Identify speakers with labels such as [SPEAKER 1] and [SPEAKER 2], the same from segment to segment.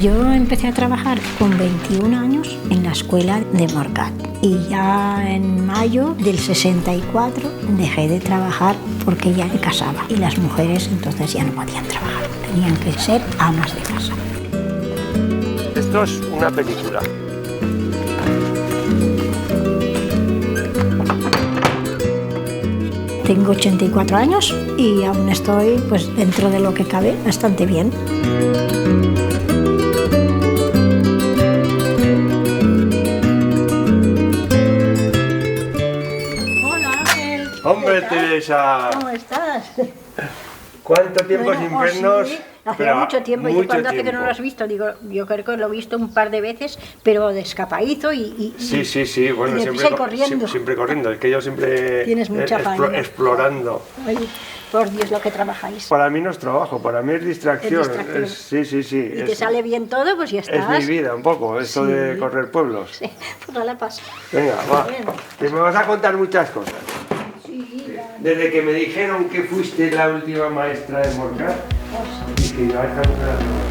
[SPEAKER 1] Yo empecé a trabajar con 21 años en la escuela de Morcat y ya en mayo del 64 dejé de trabajar porque ya me casaba y las mujeres entonces ya no podían trabajar, tenían que ser amas de casa.
[SPEAKER 2] Esto es una película.
[SPEAKER 1] Tengo 84 años y aún estoy, pues dentro de lo que cabe, bastante bien.
[SPEAKER 2] ¡Hombre, Teresa!
[SPEAKER 1] ¿Cómo estás?
[SPEAKER 2] ¿Cuánto tiempo sin vernos?
[SPEAKER 1] Sí, hacía mucho tiempo.
[SPEAKER 2] Mucho
[SPEAKER 1] ¿Y cuándo hace que no
[SPEAKER 2] tiempo.
[SPEAKER 1] lo has visto? Digo, yo creo que lo he visto un par de veces, pero de escapadizo y
[SPEAKER 2] Sí, bueno,
[SPEAKER 1] y
[SPEAKER 2] siempre
[SPEAKER 1] corriendo.
[SPEAKER 2] Siempre corriendo. Es que yo siempre
[SPEAKER 1] Tienes mucha faena.
[SPEAKER 2] explorando.
[SPEAKER 1] Ay, por Dios, lo que trabajáis.
[SPEAKER 2] Para mí no es trabajo, para mí es distracción.
[SPEAKER 1] Es distracción.
[SPEAKER 2] Sí.
[SPEAKER 1] Y te sale bien todo, pues ya estás.
[SPEAKER 2] Es mi vida un poco, esto
[SPEAKER 1] Sí.
[SPEAKER 2] de correr pueblos.
[SPEAKER 1] Sí, pues no la pasa.
[SPEAKER 2] Venga, va.
[SPEAKER 1] Bueno.
[SPEAKER 2] Que me vas a contar muchas cosas.
[SPEAKER 1] Sí,
[SPEAKER 2] Desde que me dijeron que fuiste la última maestra de Morcat, dije yo, a esta mujer la conozco.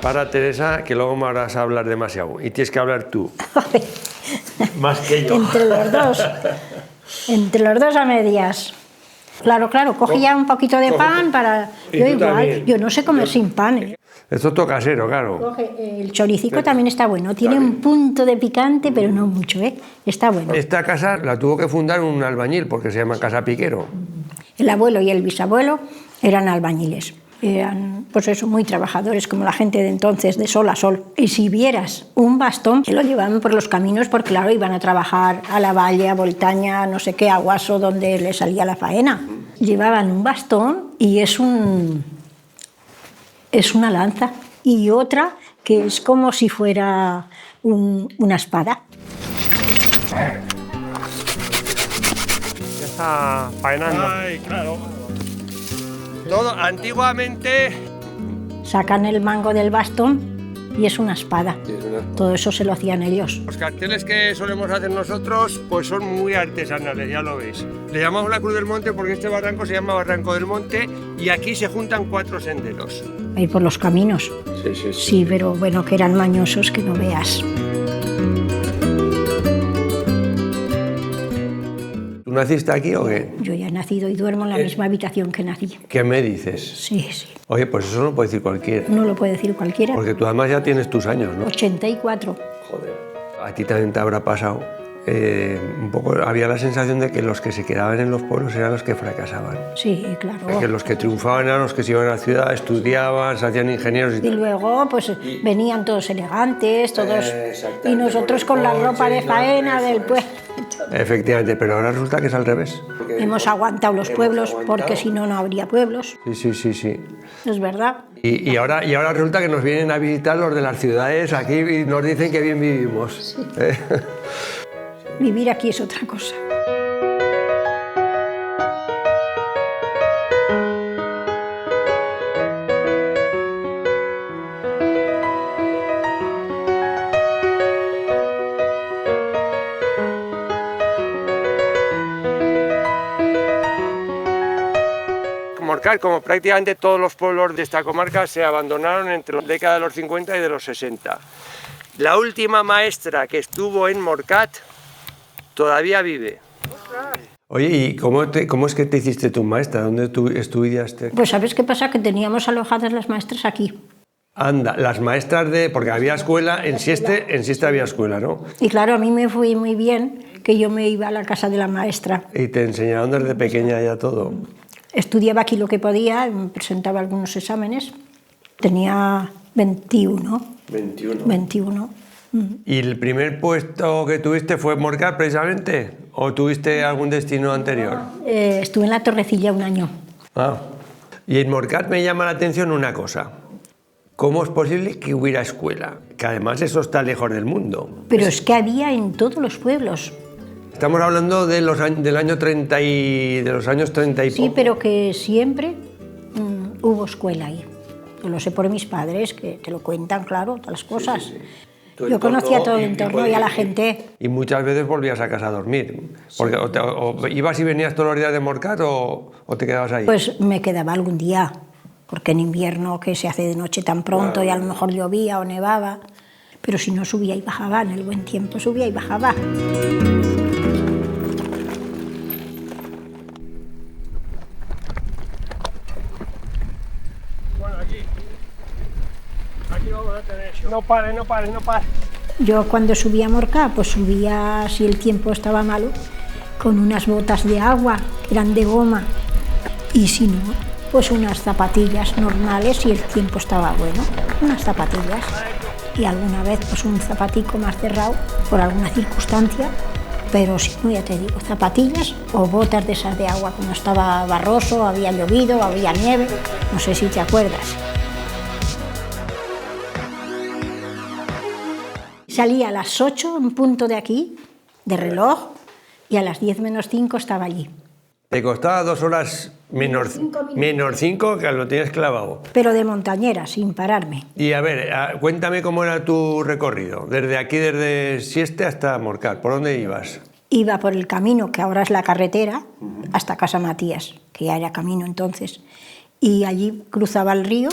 [SPEAKER 2] Para, Teresa, que luego me harás hablar demasiado. Y tienes que hablar tú. Más que yo.
[SPEAKER 1] Entre los dos a medias. Claro, cogía un poquito de pan para...
[SPEAKER 2] Y
[SPEAKER 1] Yo
[SPEAKER 2] tú
[SPEAKER 1] igual,
[SPEAKER 2] también.
[SPEAKER 1] yo no sé comer sin pan, ¿eh?
[SPEAKER 2] Esto es todo casero, claro.
[SPEAKER 1] Coge, el choricico también está bueno, tiene un punto de picante, pero no mucho, ¿eh? Está bueno.
[SPEAKER 2] Esta casa la tuvo que fundar un albañil, porque se llama Casa Piquero.
[SPEAKER 1] El abuelo y el bisabuelo eran albañiles. Eran, pues eso, muy trabajadores, como la gente de entonces, de sol a sol. Y si vieras un bastón, que lo llevaban por los caminos, porque claro, iban a trabajar a la Valle, a Voltaña, no sé qué, a Guaso, donde les salía la faena. Llevaban un bastón y es una lanza. Y otra que es como si fuera una espada.
[SPEAKER 2] Ya está faenando. Ay, claro. Todo, antiguamente...
[SPEAKER 1] Sacan el mango del bastón y es una espada. Todo eso se lo hacían ellos.
[SPEAKER 2] Los carteles que solemos hacer nosotros pues son muy artesanales, ya lo veis. Le llamamos la Cruz del Monte porque este barranco se llama Barranco del Monte y aquí se juntan 4 senderos.
[SPEAKER 1] Ahí por los caminos. Sí, pero bueno, que eran mañosos que no veas.
[SPEAKER 2] ¿Tú naciste aquí o qué?
[SPEAKER 1] Yo ya he nacido y duermo en la misma habitación que nací.
[SPEAKER 2] ¿Qué me dices?
[SPEAKER 1] Sí.
[SPEAKER 2] Oye, pues eso no lo puede decir cualquiera.
[SPEAKER 1] No lo puede decir cualquiera.
[SPEAKER 2] Porque tú además ya tienes tus años, ¿no?
[SPEAKER 1] 84.
[SPEAKER 2] Joder. A ti también te habrá pasado. Un poco había la sensación de que los que se quedaban en los pueblos eran los que fracasaban.
[SPEAKER 1] Sí, claro.
[SPEAKER 2] Que los que triunfaban eran los que se iban a la ciudad, estudiaban, se hacían ingenieros
[SPEAKER 1] Y luego, pues venían todos elegantes, todos. Y nosotros con la ropa de faena del pueblo.
[SPEAKER 2] Efectivamente, pero ahora resulta que es al revés.
[SPEAKER 1] Hemos aguantado los pueblos porque si no, no habría pueblos.
[SPEAKER 2] Sí.
[SPEAKER 1] Es verdad.
[SPEAKER 2] Y ahora resulta que nos vienen a visitar los de las ciudades aquí y nos dicen que bien vivimos.
[SPEAKER 1] Sí. Vivir aquí es otra cosa.
[SPEAKER 2] Morcat, como prácticamente todos los pueblos de esta comarca, se abandonaron entre la década de los 50 y de los 60. La última maestra que estuvo en Morcat todavía vive. Oye, ¿y cómo es que te hiciste tu maestra? ¿Dónde tú estudiaste?
[SPEAKER 1] Pues ¿sabes qué pasa? Que teníamos alojadas las maestras aquí.
[SPEAKER 2] Anda, las maestras de... porque había escuela, en Sieste había escuela, ¿no?
[SPEAKER 1] Y claro, a mí me fue muy bien que yo me iba a la casa de la maestra.
[SPEAKER 2] Y te enseñaron desde pequeña ya todo.
[SPEAKER 1] Estudiaba aquí lo que podía, me presentaba algunos exámenes. Tenía 21.
[SPEAKER 2] 21. ¿Y el primer puesto que tuviste fue Morcat precisamente? ¿O tuviste algún destino anterior?
[SPEAKER 1] Estuve en la Torrecilla un año.
[SPEAKER 2] Ah. Y en Morcat me llama la atención una cosa. ¿Cómo es posible que hubiera escuela? Que además eso está lejos del mundo.
[SPEAKER 1] Pero es que había en todos los pueblos.
[SPEAKER 2] Estamos hablando de del año 30 y de los años 30 y
[SPEAKER 1] Sí,
[SPEAKER 2] poco.
[SPEAKER 1] pero que siempre hubo escuela ahí. Yo lo sé por mis padres, que te lo cuentan, claro, todas las cosas.
[SPEAKER 2] Sí.
[SPEAKER 1] Yo conocía todo el entorno y a la gente.
[SPEAKER 2] Y muchas veces volvías a casa a dormir. Porque o ibas y venías todos los días de Morcat o te quedabas ahí.
[SPEAKER 1] Pues me quedaba algún día, porque en invierno, que se hace de noche tan pronto, y a lo mejor llovía o nevaba, pero si no subía y bajaba, en el buen tiempo subía y bajaba.
[SPEAKER 2] Bueno, aquí vamos a tener eso. No pares, no pares, no pares.
[SPEAKER 1] Yo cuando subía a Morcat, pues subía, si el tiempo estaba malo, con unas botas de agua, que eran de goma, y si no, pues unas zapatillas normales si el tiempo estaba bueno, unas zapatillas. Y alguna vez pues un zapatico más cerrado por alguna circunstancia, pero si no, ya te digo, zapatillas o botas de esas de agua cuando estaba barroso, había llovido, había nieve, no sé si te acuerdas. Salía a las 8 en punto de aquí, de reloj, y a las 10 menos 5 estaba allí.
[SPEAKER 2] Te costaba 2 horas menos 5, que lo tienes clavado.
[SPEAKER 1] Pero de montañera, sin pararme.
[SPEAKER 2] Y a ver, cuéntame cómo era tu recorrido, desde aquí, desde Sieste hasta Morcat, ¿por dónde ibas?
[SPEAKER 1] Iba por el camino, que ahora es la carretera, hasta Casa Matías, que ya era camino entonces, y allí cruzaba el río.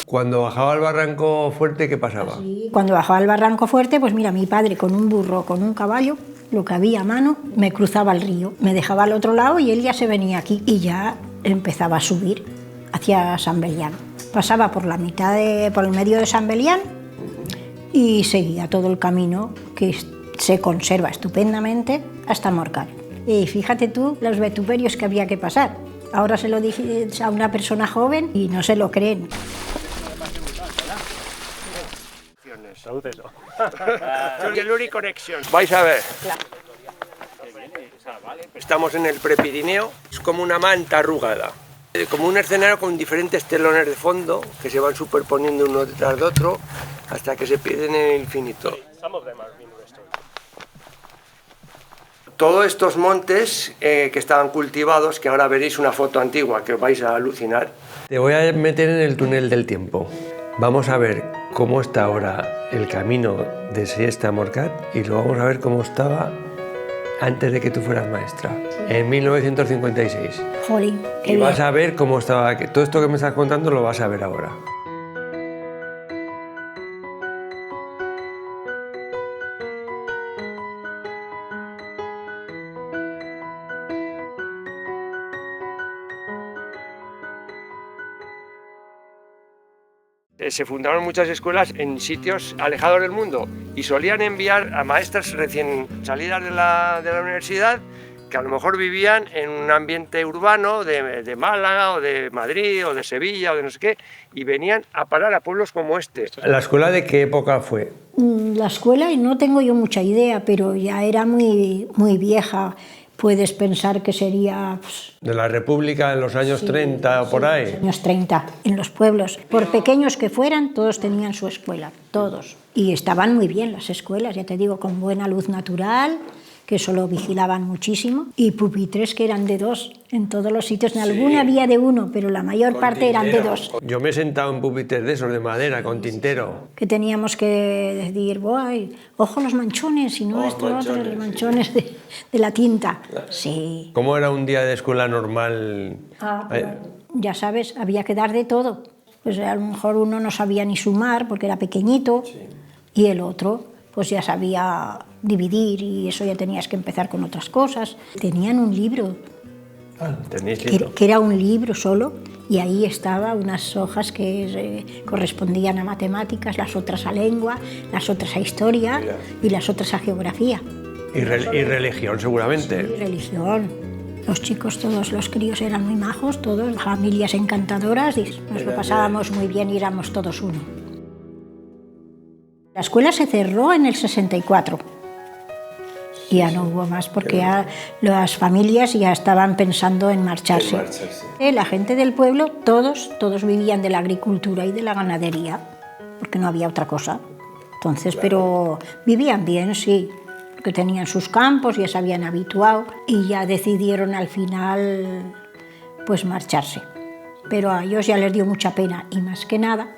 [SPEAKER 2] Cuando bajaba al Barranco Fuerte, ¿qué pasaba?
[SPEAKER 1] Cuando bajaba al Barranco Fuerte, pues mira, mi padre con un burro, con un caballo, lo que había a mano, me cruzaba el río, me dejaba al otro lado y él ya se venía aquí y ya empezaba a subir hacia San Belián. Pasaba por la mitad por el medio de San Belián y seguía todo el camino que se conserva estupendamente hasta Morcat. Y fíjate tú los vetuperios que había que pasar. Ahora se lo dije a una persona joven y no se lo creen.
[SPEAKER 2] Vais a ver. Estamos en el Prepirineo, es como una manta arrugada, como un escenario con diferentes telones de fondo que se van superponiendo uno detrás de otro hasta que se pierden en el infinito. Todos estos montes que estaban cultivados, que ahora veréis una foto antigua que os vais a alucinar. Te voy a meter en el túnel del tiempo. Vamos a ver cómo está ahora el camino de Sieste a Morcat y luego vamos a ver cómo estaba antes de que tú fueras maestra, en 1956.
[SPEAKER 1] Jolín, qué
[SPEAKER 2] Y vas
[SPEAKER 1] bien.
[SPEAKER 2] a ver cómo estaba, que todo esto que me estás contando lo vas a ver ahora. Se fundaron muchas escuelas en sitios alejados del mundo y solían enviar a maestras recién salidas de la universidad que a lo mejor vivían en un ambiente urbano de Málaga o de Madrid o de Sevilla o de no sé qué y venían a parar a pueblos como este. ¿La escuela de qué época fue?
[SPEAKER 1] La escuela, y no tengo yo mucha idea, pero ya era muy, muy vieja. Puedes pensar que sería... Pues,
[SPEAKER 2] ¿De la República en los años 30 o por ahí?
[SPEAKER 1] años 30, en los pueblos. Por pequeños que fueran, todos tenían su escuela, todos. Y estaban muy bien las escuelas, ya te digo, con buena luz natural, que eso lo vigilaban muchísimo, y pupitres que eran de 2 en todos los sitios. En alguna había de 1, pero la mayor parte eran de 2.
[SPEAKER 2] Yo me he sentado en pupitres de esos, de madera, con tintero.
[SPEAKER 1] Que teníamos que decir, ¡ay, ojo los manchones! Y no esto, otro, los manchones de la tinta. Sí.
[SPEAKER 2] ¿Cómo era un día de escuela normal?
[SPEAKER 1] Ya sabes, había que dar de todo. Pues a lo mejor uno no sabía ni sumar porque era pequeñito, y el otro pues ya sabía dividir y eso ya tenías que empezar con otras cosas. Tenían un libro,
[SPEAKER 2] ¿Tenéis libro?
[SPEAKER 1] que era un libro solo, y ahí estaban unas hojas que correspondían a matemáticas, las otras a lengua, las otras a historia y las otras a geografía.
[SPEAKER 2] Y religión, seguramente.
[SPEAKER 1] Sí, religión. Los chicos, todos los críos eran muy majos, todos, familias encantadoras, y nos lo pasábamos muy bien y éramos todos uno. La escuela se cerró en el 64. Y ya no hubo más porque ya las familias ya estaban pensando en marcharse. La gente del pueblo, todos vivían de la agricultura y de la ganadería, porque no había otra cosa. Entonces, pero vivían bien, sí, porque tenían sus campos, ya se habían habituado y ya decidieron al final pues marcharse. Pero a ellos ya les dio mucha pena y más que nada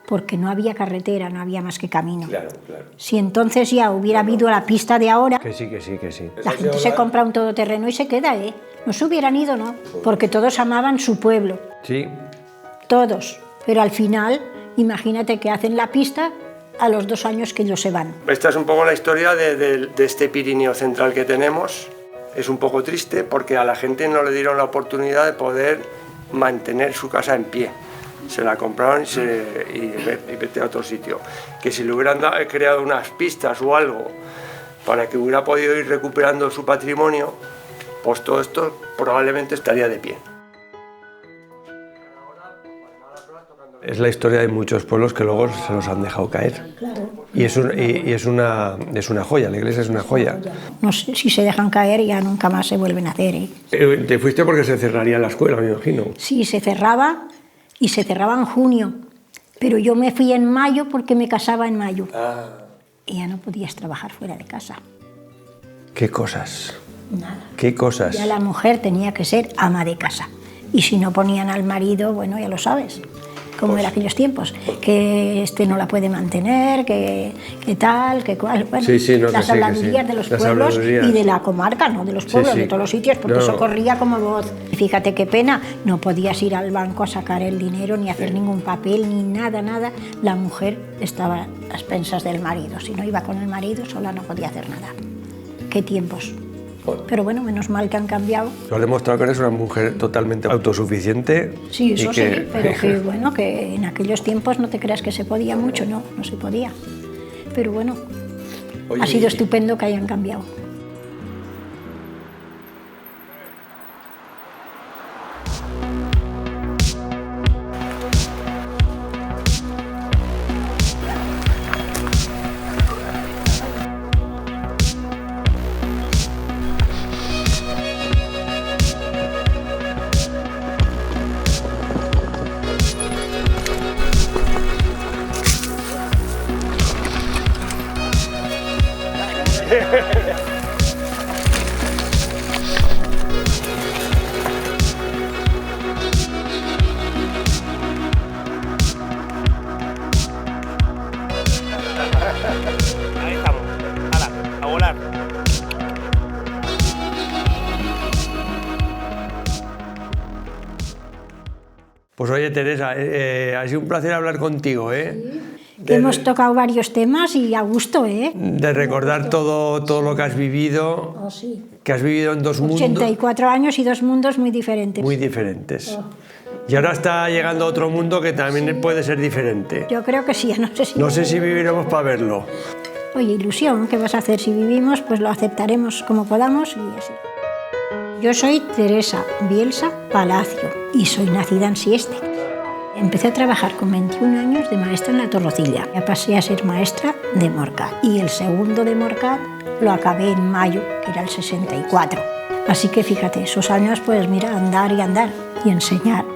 [SPEAKER 1] porque no había carretera, no había más que camino.
[SPEAKER 2] Claro.
[SPEAKER 1] Si entonces ya hubiera habido la pista de ahora,
[SPEAKER 2] Que sí.
[SPEAKER 1] la gente se compra un todoterreno y se queda, ¿eh? No se hubieran ido, ¿no? Porque todos amaban su pueblo.
[SPEAKER 2] Sí.
[SPEAKER 1] Todos. Pero al final, imagínate que hacen la pista a los 2 años que ellos se van.
[SPEAKER 2] Esta es un poco la historia de este Pirineo central que tenemos. Es un poco triste porque a la gente no le dieron la oportunidad de poder mantener su casa en pie. Se la compraron y vete a otro sitio. Que si le hubieran creado unas pistas o algo para que hubiera podido ir recuperando su patrimonio, pues todo esto probablemente estaría de pie. Es la historia de muchos pueblos que luego se los han dejado caer.
[SPEAKER 1] Claro.
[SPEAKER 2] Y es una joya, la iglesia es una joya.
[SPEAKER 1] No sé, si se dejan caer ya nunca más se vuelven a hacer, ¿eh?
[SPEAKER 2] Te fuiste porque se cerraría la escuela, me imagino.
[SPEAKER 1] Sí, se cerraba y se cerraba en junio. Pero yo me fui en mayo porque me casaba en mayo. Y ya no podías trabajar fuera de casa.
[SPEAKER 2] ¿Qué cosas?
[SPEAKER 1] Nada.
[SPEAKER 2] ¿Qué cosas?
[SPEAKER 1] Ya la mujer tenía que ser ama de casa. Y si no ponían al marido, bueno, ya lo sabes, como era aquellos tiempos, que este no la puede mantener, que tal, que cual. Bueno,
[SPEAKER 2] no,
[SPEAKER 1] las habladurías de los pueblos y de la comarca, no de los pueblos, de todos los sitios, porque eso corría como voz. Fíjate qué pena, no podías ir al banco a sacar el dinero, ni hacer ningún papel, ni nada. La mujer estaba a expensas del marido. Si no iba con el marido, sola no podía hacer nada. Qué tiempos. Pero bueno, menos mal que han cambiado. Lo
[SPEAKER 2] has demostrado que eres una mujer totalmente autosuficiente.
[SPEAKER 1] Sí, eso sí, pero que bueno, que en aquellos tiempos no te creas que se podía mucho, no se podía. Pero bueno, ha sido estupendo que hayan cambiado.
[SPEAKER 3] Ahí estamos, hala, a volar.
[SPEAKER 2] Pues oye, Teresa, ha sido un placer hablar contigo, ¿eh?
[SPEAKER 1] Sí. Hemos tocado varios temas y a gusto, ¿eh?
[SPEAKER 2] De recordar todo lo que has vivido,
[SPEAKER 1] sí.
[SPEAKER 2] Que has vivido en 2 mundos.
[SPEAKER 1] 84 años y 2 mundos muy diferentes.
[SPEAKER 2] Muy diferentes. Y ahora está llegando otro mundo que también puede ser diferente.
[SPEAKER 1] Yo creo que sí,
[SPEAKER 2] no sé si viviremos para verlo.
[SPEAKER 1] Oye, ilusión, ¿qué vas a hacer? Si vivimos, pues lo aceptaremos como podamos y así. Yo soy Teresa Bielsa Palacio y soy nacida en Sieste. Empecé a trabajar con 21 años de maestra en la Torrocilla. Ya pasé a ser maestra de Morcat. Y el segundo de Morcat lo acabé en mayo, que era el 64. Así que fíjate, esos años, pues mira, andar y enseñar.